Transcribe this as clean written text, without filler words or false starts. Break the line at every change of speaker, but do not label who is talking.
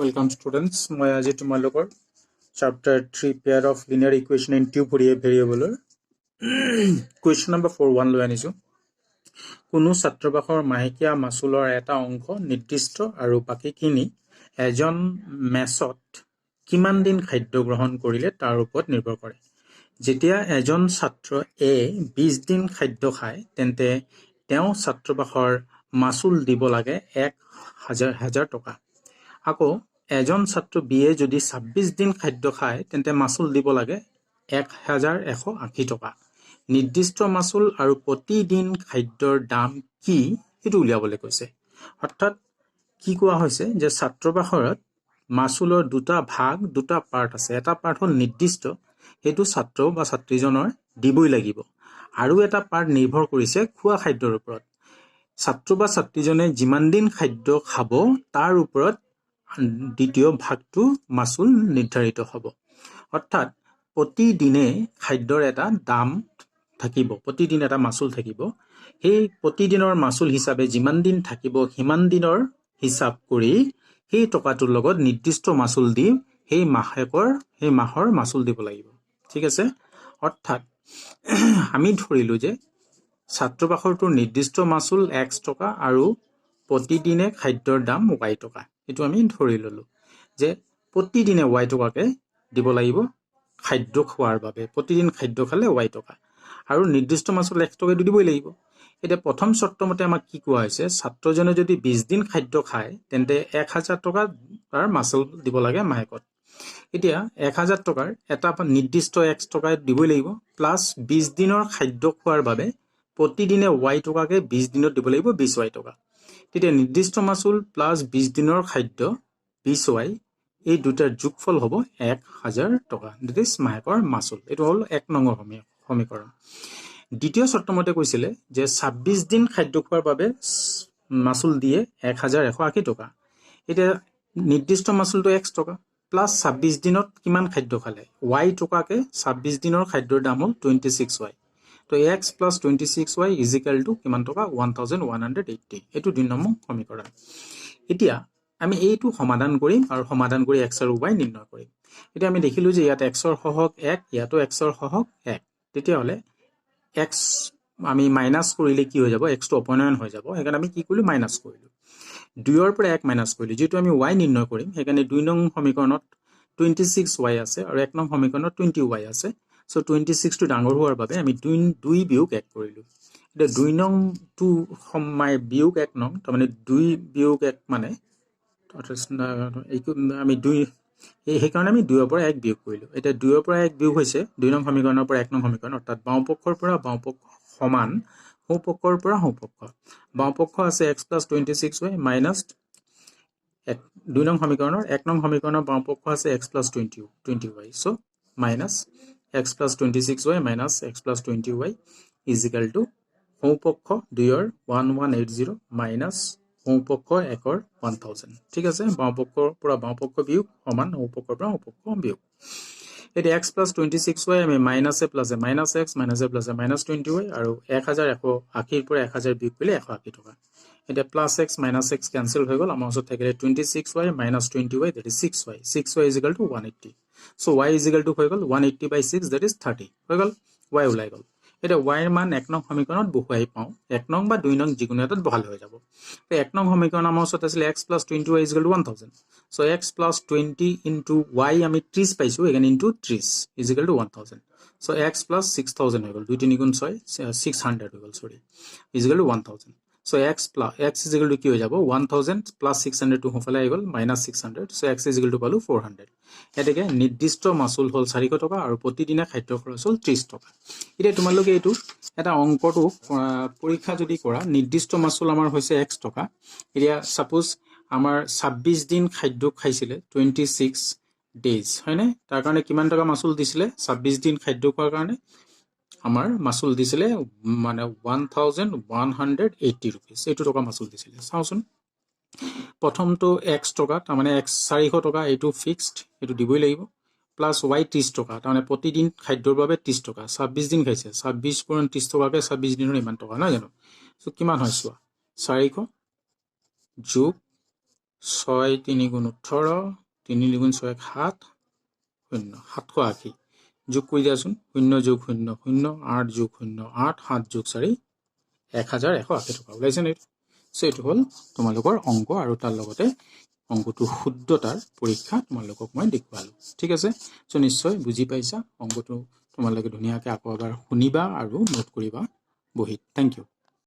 Welcome students. মই আজি তোমালোকৰ chapter 3 pair of linear equation in two variable question number 41 লৈ আনিছো। কোনো ছাত্ৰবাসৰ মাহেকীয়া মাচুলৰ এটা অংশ নিৰ্দিষ্ট আৰু বাকীখিনি এজন মেছত কিমান দিন খাদ্য গ্ৰহণ কৰিলে তাৰ ওপৰত নিৰ্ভৰ কৰে। যেতিয়া এজন ছাত্ৰ এ 20 দিন খাদ্য খায় তেন্তে তেওঁ ছাত্ৰবাসৰ মাচুল দিব লাগে 1000 টকা। আকৌ এজন ছাত্ৰ বিয়ে যদি 26 দিন খাদ্য খায় তেন্তে মাচুল দিব লাগে 1180 টকা। নিৰ্দিষ্ট মাচুল আৰু প্ৰতিদিন খাদ্যৰ দাম কি সেইটো উলিয়াবলৈ কৈছে। অৰ্থাৎ কি কোৱা হৈছে যে ছাত্ৰবাসৰত মাচুলৰ দুটা ভাগ দুটা পাৰ্ট আছে। এটা পাৰ্ট হ'ল নিৰ্দিষ্ট, সেইটো ছাত্ৰ বা ছাত্ৰীজনৰ দিবই লাগিব, আৰু এটা পাৰ্ট নিৰ্ভৰ কৰিছে খোৱা খাদ্যৰ ওপৰত। ছাত্ৰ বা ছাত্ৰীজনে যিমান দিন খাদ্য খাব তাৰ ওপৰত দ্বিতীয় ভাগটো মাচুল নিৰ্ধাৰিত হ'ব। অৰ্থাৎ প্ৰতিদিনে খাদ্যৰ এটা দাম থাকিব, প্ৰতিদিন এটা মাচুল থাকিব। সেই প্ৰতিদিনৰ মাচুল হিচাপে যিমান দিন থাকিব সিমান দিনৰ হিচাপ কৰি সেই টকাটোৰ লগত নিৰ্দিষ্ট মাচুল দি সেই মাহৰ মাচুল দিব লাগিব। ঠিক আছে। অৰ্থাৎ আমি ধৰিলোঁ যে ছাত্ৰবাসৰটোৰ নিৰ্দিষ্ট মাচুল x টকা আৰু প্ৰতিদিনে খাদ্যৰ দাম y টকা। এইটো আমি ধৰি ল'লোঁ যে প্ৰতিদিনে y টকাকে দিব লাগিব খাদ্য খোৱাৰ বাবে। প্ৰতিদিন খাদ্য খালে y টকা আৰু নিৰ্দিষ্ট মাচুল x টকা দিবই লাগিব। এতিয়া প্ৰথম চৰ্তমতে আমাক কি কোৱা হৈছে, ছাত্ৰজনে যদি 20 দিন খাদ্য খায় তেন্তে 1000 টকা তাৰ মাচুল দিব লাগে মাহেকত। এতিয়া 1000 টকাৰ এটা নিৰ্দিষ্ট x টকা দিবই লাগিব, প্লাছ 20 দিনৰ খাদ্য খোৱাৰ বাবে প্ৰতিদিনে y টকাকে 20 দিনত দিব লাগিব 20y টকা। তেতিয়া নিৰ্দিষ্ট মাচুল প্লাছ 20 দিনৰ খাদ্য 20y, এই দুটাৰ যোগফল হ'ব 1000 টকা। দিট ইজ মাহেকৰ মাচুল। এইটো হ'ল 1 নং সমীকৰণ। দ্বিতীয় চৰ্তমতে কৈছিলে যে 26 দিন খাদ্য খোৱাৰ বাবে মাচুল দিয়ে 1180 টকা। এতিয়া নিৰ্দিষ্ট মাচুলটো x টকা প্লাছ 26 দিনত কিমান খাদ্য খালে y টকাকে 26 দিনৰ খাদ্যৰ দাম হ'ল 26y। তো x plus 26y is equal two কিমান টকা 1180। এইটো 2 নম্বৰ সমীকৰণ। এতিয়া আমি এইটো সমাধান কৰিম আৰু সমাধান কৰি x আৰু y নিৰ্ণয় কৰিম। এতিয়া আমি দেখিলোঁ যে ইয়াত x ৰ সহগ 1, ইয়াতো x ৰ সহগ 1। তেতিয়াহ'লে x আমি মাইনাছ কৰিলে কি হৈ যাব, xটো অপনয়ন হৈ যাব। সেইকাৰণে আমি কি কৰিলোঁ, মাইনাছ কৰিলোঁ। 2ৰ পৰা 1 মাইনাছ কৰিলোঁ, যিটো আমি y নিৰ্ণয় কৰিম। সেইকাৰণে 2 নং সমীকৰণত 26y আছে আৰু 1 নং সমীকৰণত 20y আছে। চ' 26টো ডাঙৰ হোৱাৰ বাবে আমি 2 বিয়োগ 1 কৰিলোঁ। এতিয়া 2 নং বিয়োগ 1 নং, তাৰমানে 2 বিয়োগ 1 মানে আমি 2, সেইকাৰণে আমি 2ৰ পৰা 1 বিয়োগ কৰিলোঁ। এতিয়া 2ৰ পৰা 1 বিয়োগ হৈছে 2 নং সমীকৰণৰ পৰা 1 নং সমীকৰণ, অৰ্থাৎ বাওঁপক্ষৰ পৰা বাওঁপক্ষ সমান সোঁপক্ষৰ পৰা সোঁপক্ষ। বাওঁপক্ষ আছে x প্লাছ 26y মাইনাছ 2 নং সমীকৰণৰ 1 নং সমীকৰণৰ বাওঁপক্ষ আছে x plus 20y। So' minus x plus 26y minus x plus 20y is equal to সোঁপক্ষ 2ৰ 1180 মাইনাছ সোঁপক্ষ 1ৰ 1000। ঠিক আছে। বাওঁপক্ষৰ পৰা বাওঁপক্ষ বিয়োগ সমান সোঁপক্ষৰ পৰা সোঁপক্ষ বিয়োগ। এতিয়া x প্লাছ 26y আমি মাইনাছে প্লাছে মাইনাছ x মাইনাছে প্লাছে মাইনাছ 20y আৰু 1180ৰ পৰা 1000 বিয়োগ কৰিলে 180 টকা। এতিয়া plus x minus x cancel হৈ গ'ল। আমাৰ ওচৰত থাকিলে 26y minus 20y, that is 6y। 6y is equal two 180। So' y is equal two হৈ গ'ল 180/6, দেট ইজ 30 হৈ গ'ল। y ওলাই গ'ল। এতিয়া y ৰ মান 1 নং সমীকৰণত বহুৱাই পাওঁ। 1 নং বা 2 নং যিকোনো এটাত বহালে হৈ যাব। 1 নং সমীকৰণ আমাৰ ওচৰত আছিলে x plus 20y is equal two 1000। So' x plus 20 into y আমি 30 পাইছোঁ, সেইকাৰণে into 30 is equal two 1000। So' x plus 6000 হৈ গ'ল, 2 3 গুণ 6 600 হৈ গ'ল, চৰি is equal two 1000। So' x is equal two কি হৈ যাব 1000 প্লাছ 600 টো সোঁফালে আহি গ'ল minus 600। So' x is equal two পালোঁ 400। এতেকে নিৰ্দিষ্ট মাচুল হ'ল 400 টকা আৰু প্ৰতিদিনে খাদ্য খৰচ হ'ল 30 টকা। এতিয়া তোমালোকে এইটো এটা অংকটো পৰীক্ষা যদি কৰা, নিৰ্দিষ্ট মাচুল আমাৰ হৈছে x টকা। এতিয়া ছাপোজ আমাৰ 26 দিন খাদ্য খাইছিলে 26 ডেইজ, হয়নে? তাৰ কাৰণে কিমান টকা মাচুল দিছিলে? 26 দিন খাদ্য খোৱাৰ কাৰণে আমাৰ মাচুল দিছিলে মানে 1180 ৰুপিজ। এইটো টকা মাচুল দিছিলে। চাওঁচোন, প্ৰথমটো x টকা, তাৰমানে x 400 টকা, এইটো ফিক্সড, এইটো দিবই লাগিব। প্লাছ y 30 টকা, তাৰমানে প্ৰতিদিন খাদ্যৰ বাবে 30 টকা। 26 দিন খাইছে, 26 পূৰণ 30 টকাকৈ 26 দিনৰ ইমান টকা, নহয় জানো? চ' কিমান হয় চোৱা, 400 যোগ 6 3 গুণ 18 3 2 6 7 0 780 যোগ কৰি দিয়াচোন 0 যোগ 0 0 8 যোগ 0 8 7 যোগ 4 1180 টকা ওলাইছে নে সো এইটো হ'ল তোমালোকৰ অংক আৰু তাৰ লগতে অংকটো শুদ্ধতাৰ পৰীক্ষা তোমালোকক মই দেখুৱালো ঠিক আছে সো নিশ্চয় বুজি পাইছা অংকটো তোমালোকে ধুনীয়াকৈ আকৌ এবাৰ শুনিবা আৰু নোট কৰিবা বহিত থ্যাংক ইউ